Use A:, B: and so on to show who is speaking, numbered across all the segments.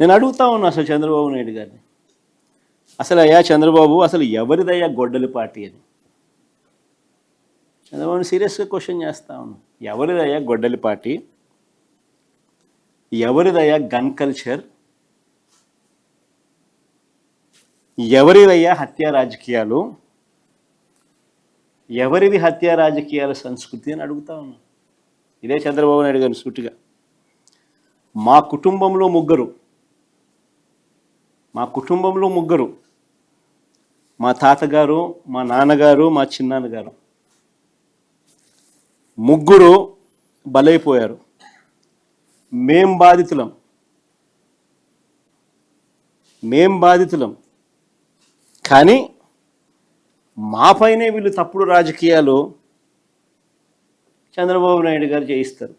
A: నేను అడుగుతా ఉన్నా అసలు చంద్రబాబు నాయుడు గారిని, అసలు అయ్యా చంద్రబాబు, అసలు ఎవరిదయ్యా గొడ్డలి పార్టీ అని చంద్రబాబుని సీరియస్గా క్వశ్చన్ చేస్తా ఉన్నాను. ఎవరిదయ్యా గొడ్డలి పార్టీ? ఎవరిదయ్యా గన్ కల్చర్? ఎవరిదయ్యా హత్యా రాజకీయాలు? ఎవరిది హత్యా రాజకీయాల సంస్కృతి అని అడుగుతా ఉన్నాను. ఇదే చంద్రబాబు నాయుడు గారిని సూటిగా. మా కుటుంబంలో ముగ్గురు, మా తాతగారు, మా నాన్నగారు, మా చిన్నాన్నగారు, ముగ్గురు బలైపోయారు. మేం బాధితులం. కానీ మాపైనే వీళ్ళు తప్పుడు రాజకీయాలు చంద్రబాబు నాయుడు గారు చేయిస్తారు.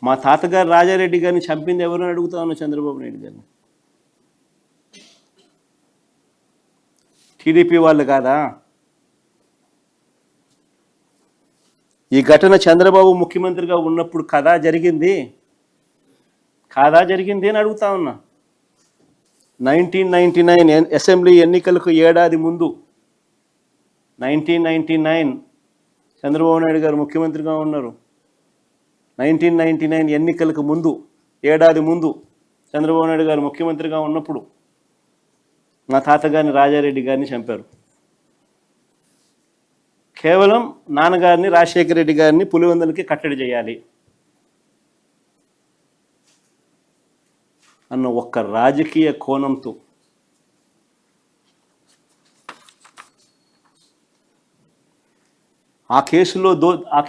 A: మా తాతగారు రాజారెడ్డి గారిని చంపింది ఎవరని అడుగుతా ఉన్నా చంద్రబాబు నాయుడు గారిని. టీడీపీ వాళ్ళు కాదా? ఈ ఘటన చంద్రబాబు ముఖ్యమంత్రిగా ఉన్నప్పుడు కాదా జరిగింది అని అడుగుతా ఉన్నా. 1999 అసెంబ్లీ ఎన్నికలకు ఏడాది ముందు, 1999 చంద్రబాబు నాయుడు గారు ముఖ్యమంత్రిగా ఉన్నారు. 1999 ఎన్నికలకు ముందు, ఏడాది ముందు చంద్రబాబు నాయుడు గారు ముఖ్యమంత్రిగా ఉన్నప్పుడు మా తాతగారిని రాజారెడ్డి గారిని చంపారు. కేవలం నాన్నగారిని రాజశేఖర రెడ్డి గారిని పులివెందులకి కట్టడి చేయాలి అన్న ఒక్క రాజకీయ కోణంతో ఆ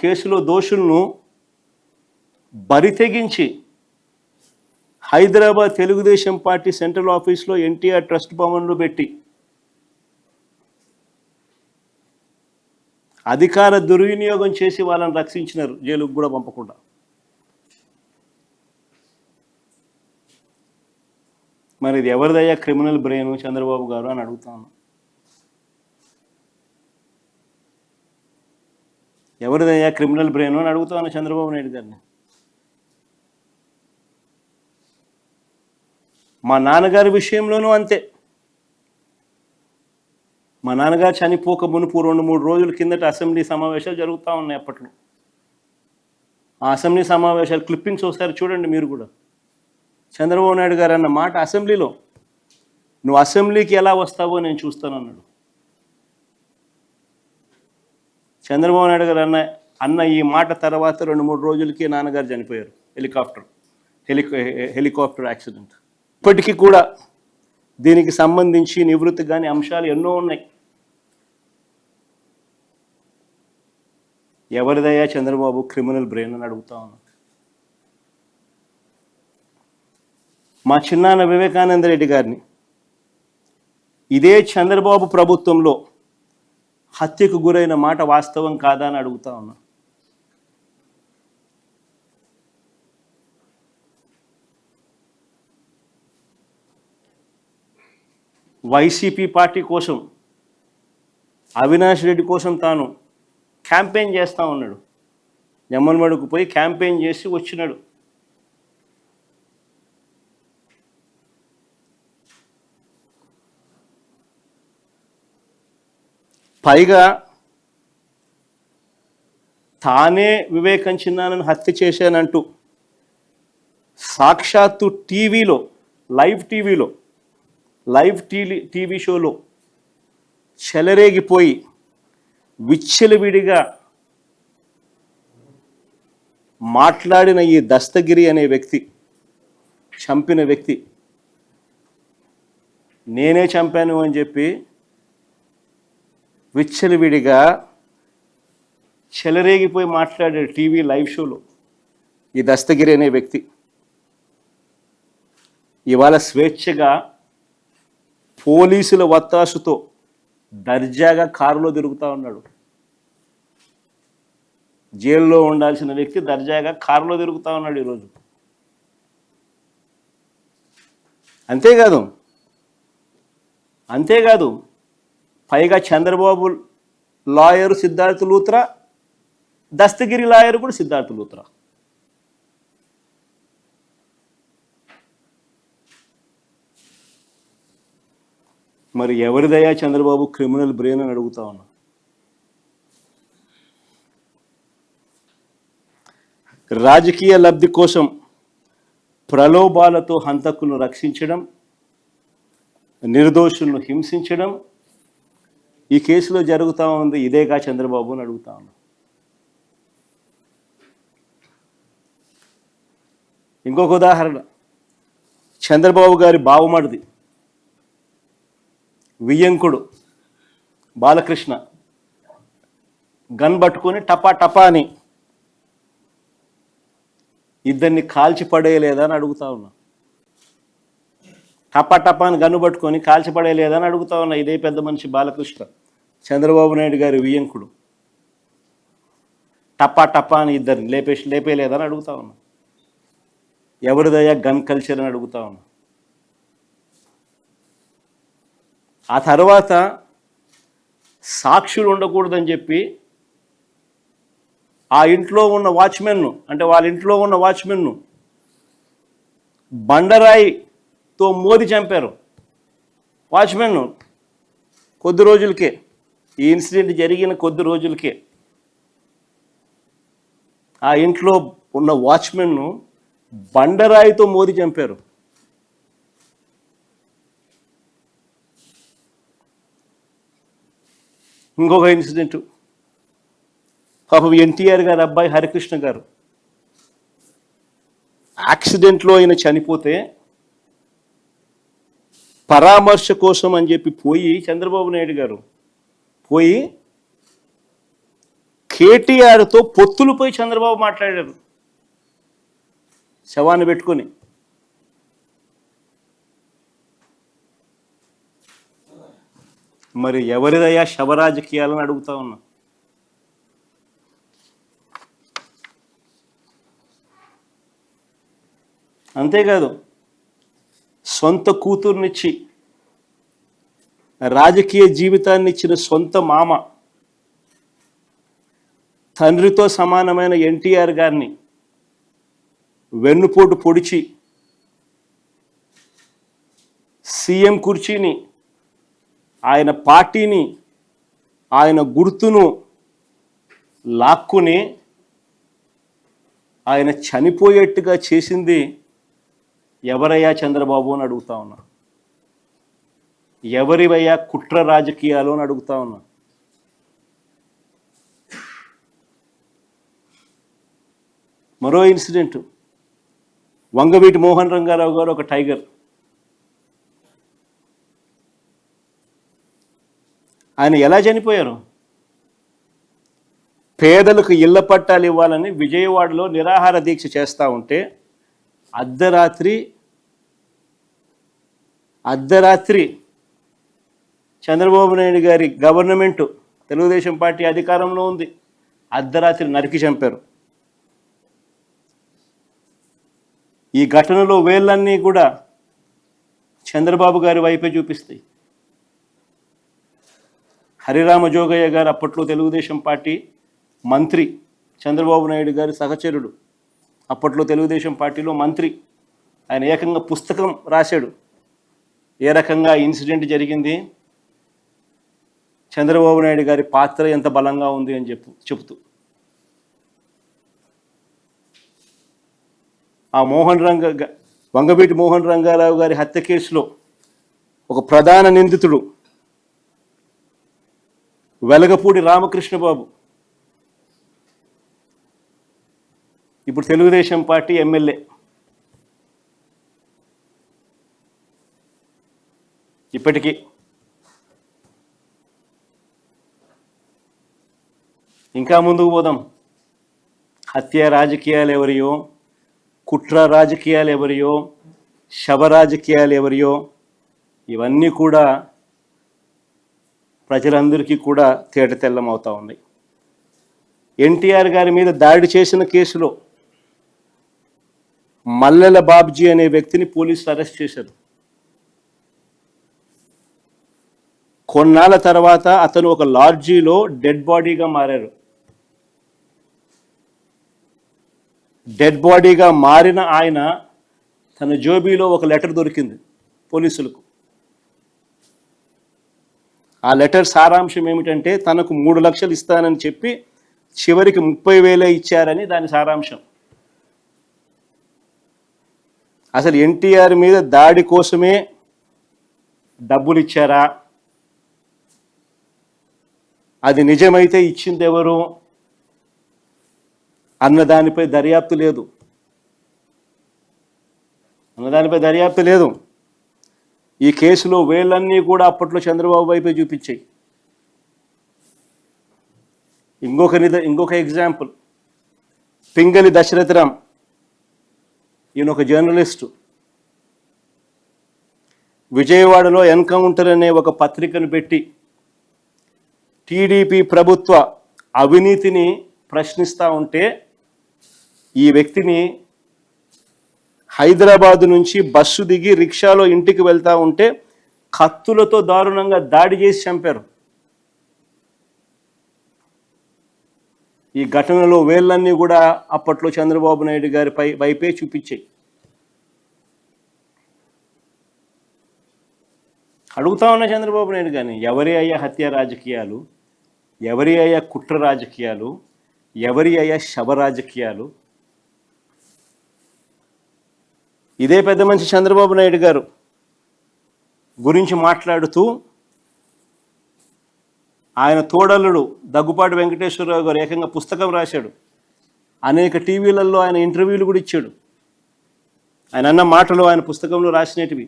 A: కేసులో దోషులను బరితెగించి హైదరాబాద్ తెలుగుదేశం పార్టీ సెంట్రల్ ఆఫీస్లో ఎన్టీఆర్ ట్రస్ట్ భవన్లో పెట్టి అధికార దుర్వినియోగం చేసి వాళ్ళని రక్షించినారు, జైలుకు కూడా పంపకుండా. మరి ఇది ఎవరిదయ్యా క్రిమినల్ బ్రెయిన్ చంద్రబాబు గారు అని అడుగుతాను. ఎవరిదయ్యా క్రిమినల్ బ్రెయిన్ అని అడుగుతాను చంద్రబాబు నాయుడు గారిని. మా నాన్నగారి విషయంలోనూ అంతే. మా నాన్నగారు చనిపోక మునుపు 2-3 రోజుల కిందట అసెంబ్లీ సమావేశాలు జరుగుతూ ఉన్నాయి. అప్పట్లో ఆ అసెంబ్లీ సమావేశాలు క్లిప్పింగ్స్ ఒకసారి చూడండి మీరు కూడా. చంద్రబాబు నాయుడు గారు అన్న మాట అసెంబ్లీలో, నువ్వు అసెంబ్లీకి ఎలా వస్తావో నేను చూస్తానన్నాడు. చంద్రబాబు నాయుడు గారు అన్న ఈ మాట తర్వాత 2-3 రోజులకి నాన్నగారు చనిపోయారు. Helicopter accident. ఇప్పటికీ కూడా దీనికి సంబంధించి నివృత్తి కాని అంశాలు ఎన్నో ఉన్నాయి. ఎవరిదయ్యా చంద్రబాబు క్రిమినల్ బ్రెయిన్ అని అడుగుతా ఉన్నాను. మా చిన్నాన్న వివేకానంద రెడ్డి గారిని ఇదే చంద్రబాబు ప్రభుత్వంలో హత్యకు గురైన మాట వాస్తవం కాదా అని అడుగుతా ఉన్నా. వైసీపీ పార్టీ కోసం, అవినాష్ రెడ్డి కోసం తాను క్యాంపెయిన్ చేస్తూ ఉన్నాడు. జమ్మన్మడుకు పోయి క్యాంపెయిన్ చేసి వచ్చినాడు. పైగా తానే వివేకం చిన్నానని హత్య చేశానంటూ సాక్షాత్తు లైవ్ టీవీ షోలో చెలరేగిపోయి విచ్చలవిడిగా మాట్లాడిన ఈ దస్తగిరి అనే వ్యక్తి, చంపిన వ్యక్తి, నేనే చంపాను అని చెప్పి విచ్చలవిడిగా చెలరేగిపోయి మాట్లాడాడు టీవీ లైవ్ షోలో ఈ దస్తగిరి అనే వ్యక్తి. ఇవాళ స్వేచ్ఛగా పోలీసుల వత్తాసుతో దర్జాగా కారులో తిరుగుతూ ఉన్నాడు. జైల్లో ఉండాల్సిన వ్యక్తి దర్జాగా కారులో తిరుగుతూ ఉన్నాడు ఈరోజు. అంతేకాదు పైగా చంద్రబాబు లాయరు సిద్ధార్థ లూత్రా, దస్తగిరి లాయరు కూడా సిద్ధార్థ లూత్రా. మరి ఎవరిదయ్యా చంద్రబాబు క్రిమినల్ బ్రెయిన్ అని అడుగుతా ఉన్నా. రాజకీయ లబ్ధి కోసం ప్రలోభాలతో హంతకులను రక్షించడం, నిర్దోషులను హింసించడం ఈ కేసులో జరుగుతూ ఉంది. ఇదేగా చంద్రబాబు అని అడుగుతా ఉన్నా. ఇంకొక ఉదాహరణ, చంద్రబాబు గారి బావమడిది వియ్యంకుడు బాలకృష్ణ గన్ పట్టుకొని టపా టపా అని ఇద్దరిని కాల్చి పడేయలేదా అని అడుగుతా ఉన్నా. టపా టపా అని గన్ను పట్టుకొని కాల్చి పడేయలేదా అని అడుగుతా ఉన్నా. ఇదే పెద్ద మనిషి బాలకృష్ణ, చంద్రబాబు నాయుడు గారి వియ్యంకుడు, టపా టపా అని ఇద్దరిని లేపేయలేదా అని అడుగుతా ఉన్నా. ఎవరిదయ్యా గన్ కల్చర్ అని అడుగుతా ఉన్నా. ఆ తర్వాత సాక్షులు ఉండకూడదని చెప్పి ఆ ఇంట్లో ఉన్న వాచ్మెన్ను, అంటే వాళ్ళ ఇంట్లో ఉన్న వాచ్మెన్ను బండరాయితో మోది చంపారు. వాచ్మెన్ను కొద్ది రోజులకే, ఈ ఇన్సిడెంట్ జరిగిన కొద్ది రోజులకే ఆ ఇంట్లో ఉన్న వాచ్మెన్ను బండరాయితో మోది చంపారు. ఇంకొక ఇన్సిడెంట్, పాపం ఎన్టీఆర్ గారి అబ్బాయి హరికృష్ణ గారు యాక్సిడెంట్లో ఆయన చనిపోతే పరామర్శ కోసం అని చెప్పి పోయి చంద్రబాబు నాయుడు గారు పోయి కేటీఆర్తో పొత్తులపై చంద్రబాబు మాట్లాడారు శవాన్ని పెట్టుకొని. మరి ఎవరిదయ్యా శవరాజకీయాలని అడుగుతా ఉన్నా. అంతేకాదు, సొంత కూతుర్నిచ్చి రాజకీయ జీవితాన్ని ఇచ్చిన సొంత మామ, తండ్రితో సమానమైన ఎన్టీఆర్ గారిని వెన్నుపోటు పొడిచి సీఎం కుర్చీని, ఆయన పార్టీని, ఆయన గుర్తును లాక్కుని ఆయన చనిపోయేట్టుగా చేసింది ఎవరయ్యా చంద్రబాబు అని అడుగుతా ఉన్నా. ఎవరివయ్యా కుట్ర రాజకీయాలు అని అడుగుతా ఉన్నా. మరో ఇన్సిడెంట్, వంగవీటి మోహన్ రంగారావు గారు ఒక టైగర్. ఆయన ఎలా చనిపోయారు? పేదలకు ఇళ్ల పట్టాలు ఇవ్వాలని విజయవాడలో నిరాహార దీక్ష చేస్తూ ఉంటే అర్ధరాత్రి చంద్రబాబు నాయుడు గారి గవర్నమెంటు, తెలుగుదేశం పార్టీ అధికారంలో ఉంది, అర్ధరాత్రి నరికి చంపారు. ఈ ఘటనలో వేళ్ళన్నీ కూడా చంద్రబాబు గారి వైపే చూపిస్తాయి. హరిరామ జోగయ్య గారు అప్పట్లో తెలుగుదేశం పార్టీ మంత్రి, చంద్రబాబు నాయుడు గారి సహచరుడు, అప్పట్లో తెలుగుదేశం పార్టీలో మంత్రి. ఆయన ఏకంగా పుస్తకం రాశాడు ఏ రకంగా ఇన్సిడెంట్ జరిగింది, చంద్రబాబు నాయుడు గారి పాత్ర ఎంత బలంగా ఉంది అని చెప్తూ. ఆ వంగవీటి మోహన్ రంగారావు గారి హత్య కేసులో ఒక ప్రధాన నిందితుడు వెలగపూడి రామకృష్ణబాబు ఇప్పుడు తెలుగుదేశం పార్టీ ఎమ్మెల్యే. ఇప్పటికీ ఇంకా ముందుకు పోదాం. హత్య రాజకీయాలు ఎవరియో, కుట్ర రాజకీయాలు ఎవరియో, శవ రాజకీయాలు ఎవరియో, ఇవన్నీ కూడా ప్రజలందరికీ కూడా తేటతెల్లం అవుతూ ఉన్నాయి. ఎన్టీఆర్ గారి మీద దాడి చేసిన కేసులో మల్లెల బాబ్జీ అనే వ్యక్తిని పోలీసులు అరెస్ట్ చేశారు. కొన్నాళ్ళ తర్వాత అతను ఒక లాడ్జీలో డెడ్ బాడీగా మారారు. డెడ్ బాడీగా మారిన ఆయన తన జోబీలో ఒక లెటర్ దొరికింది పోలీసులకు. ఆ లెటర్ సారాంశం ఏమిటంటే తనకు 3 లక్షలు ఇస్తానని చెప్పి చివరికి 30,000 ఇచ్చారని దాని సారాంశం. అసలు ఎన్టీఆర్ మీద దాడి కోసమే డబ్బులు ఇచ్చారా, అది నిజమైతే ఇచ్చింది ఎవరు అన్నదానిపై దర్యాప్తు లేదు. ఈ కేసులో వేళ్ళన్నీ కూడా అప్పట్లో చంద్రబాబు వైపే చూపించాయి. ఇంకొక ఎగ్జాంపుల్, పింగళి దశరథరామ్, ఈయన ఒక జర్నలిస్టు. విజయవాడలో ఎన్కౌంటర్ అనే ఒక పత్రికను పెట్టి టీడీపీ ప్రభుత్వ అవినీతిని ప్రశ్నిస్తూ ఉంటే ఈ వ్యక్తిని హైదరాబాదు నుంచి బస్సు దిగి రిక్షాలో ఇంటికి వెళ్తూ ఉంటే కత్తులతో దారుణంగా దాడి చేసి చంపారు. ఈ ఘటనలో వేళ్ళన్నీ కూడా అప్పట్లో చంద్రబాబు నాయుడు గారి వైపే చూపించాయి. అడుగుతా ఉన్న చంద్రబాబు నాయుడు గారిని, ఎవరి అయ్యా హత్య రాజకీయాలు, ఎవరి అయ్యా కుట్ర రాజకీయాలు, ఎవరి అయ్యా శవ రాజకీయాలు? ఇదే పెద్ద మనిషి చంద్రబాబు నాయుడు గారు గురించి మాట్లాడుతూ ఆయన తోడల్లుడు దగ్గుపాటి వెంకటేశ్వరరావు గారు ఏకంగా పుస్తకం రాశాడు. అనేక టీవీలలో ఆయన ఇంటర్వ్యూలు కూడా ఇచ్చాడు. ఆయన అన్న మాటలు ఆయన పుస్తకంలో రాసినటివి.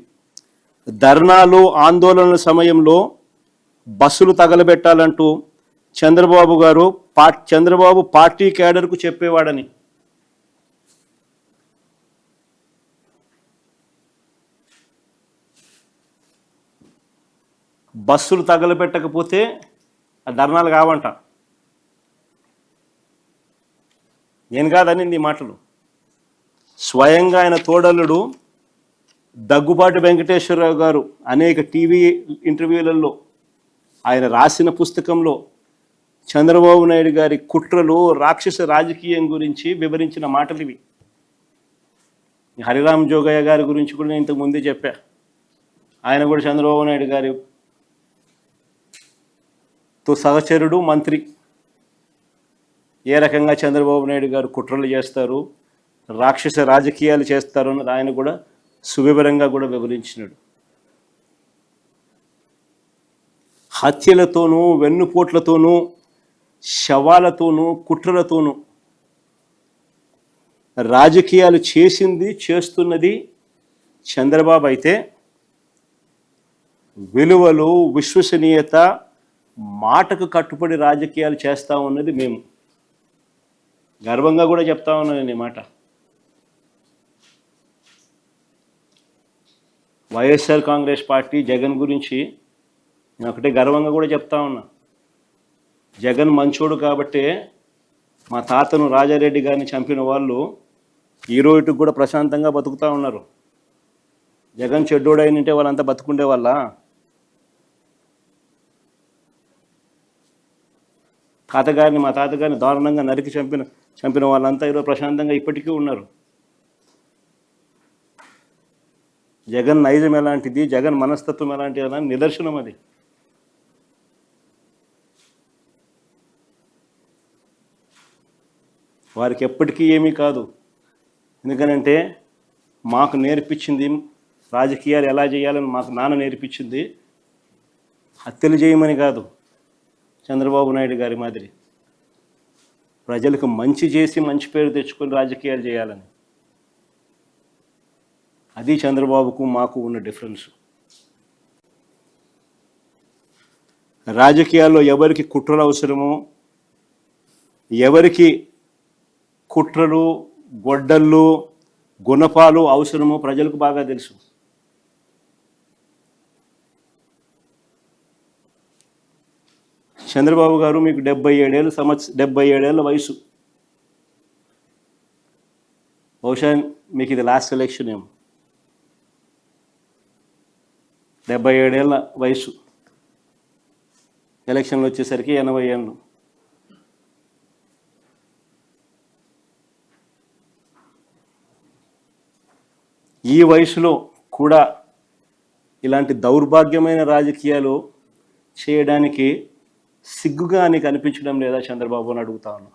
A: ధర్నాలు ఆందోళనల సమయంలో బస్సులు తగలబెట్టాలంటూ చంద్రబాబు పార్టీ క్యాడర్కు చెప్పేవాడని. బస్సులు తగలబెట్టకపోతే ఆ ధర్నాలు కావంట. నేను కాదనింది ఈ మాటలు. స్వయంగా ఆయన తోడల్లుడు దగ్గుబాటి వెంకటేశ్వరరావు గారు అనేక టీవీ ఇంటర్వ్యూలలో ఆయన రాసిన పుస్తకంలో చంద్రబాబు నాయుడు గారి కుట్రలు, రాక్షస రాజకీయం గురించి వివరించిన మాటలు ఇవి. హరిరామ్ జోగయ్య గారి గురించి కూడా నేను ఇంతకు ముందే చెప్పా. ఆయన కూడా చంద్రబాబు నాయుడు గారితో సహచరుడు, మంత్రి. ఏ రకంగా చంద్రబాబు నాయుడు గారు కుట్రలు చేస్తారు, రాక్షస రాజకీయాలు చేస్తారు అన్నది ఆయన కూడా సువివరంగా కూడా వివరించినాడు. హత్యలతోనూ, వెన్నుపోట్లతోనూ, శవాలతోనూ, కుట్రలతోనూ రాజకీయాలు చేస్తున్నది చంద్రబాబు అయితే, విలువలు, విశ్వసనీయత, మాటకు కట్టుబడి రాజకీయాలు చేస్తూ ఉన్నది మేము. గర్వంగా కూడా చెప్తా ఉన్నాను నేను ఈ మాట. వైఎస్ఆర్ కాంగ్రెస్ పార్టీ జగన్ గురించి నేను ఒకటే గర్వంగా కూడా చెప్తా ఉన్నా. జగన్ మంచోడు కాబట్టే మా తాతను రాజారెడ్డి గారిని చంపిన వాళ్ళు ఈ రోజుకి కూడా ప్రశాంతంగా బతుకుతూ ఉన్నారు. జగన్ చెడ్డోడైనంటే వాళ్ళంతా బతుకుండే వాళ్ళ. మా తాతగారిని దారుణంగా నరికి చంపిన వాళ్ళంతా ఈరోజు ప్రశాంతంగా ఇప్పటికీ ఉన్నారు. జగన్ నైజం ఎలాంటిది, జగన్ మనస్తత్వం ఎలాంటిది అని నిదర్శనం అది. వారికి ఎప్పటికీ ఏమీ కాదు. ఎందుకనంటే మాకు నేర్పించింది రాజకీయాలు ఎలా చేయాలని మాకు నాన్న నేర్పించింది హత్యలు చేయమని కాదు, చంద్రబాబు నాయుడు గారి మాదిరి ప్రజలకు మంచి చేసి మంచి పేరు తెచ్చుకొని రాజకీయాలు చేయాలని. అది చంద్రబాబుకు మాకు ఉన్న డిఫరెన్స్. రాజకీయాల్లో ఎవరికి కుట్రలు అవసరమో, ఎవరికి కుట్రలు, గొడ్డళ్ళు, గుణపాలు అవసరమో ప్రజలకు బాగా తెలుసు. చంద్రబాబు గారు మీకు 77 ఏళ్ళ వయసు. బహుశా మీకు ఇది లాస్ట్ ఎలక్షన్ ఏమో. 77 ఏళ్ళ వయసు, ఎలక్షన్లు వచ్చేసరికి 80 ఏళ్ళు. ఈ వయసులో కూడా ఇలాంటి దౌర్భాగ్యమైన రాజకీయాలు చేయడానికి సిగ్గుగా నీకు అనిపించడం లేదా చంద్రబాబు అని అడుగుతా ఉన్నా.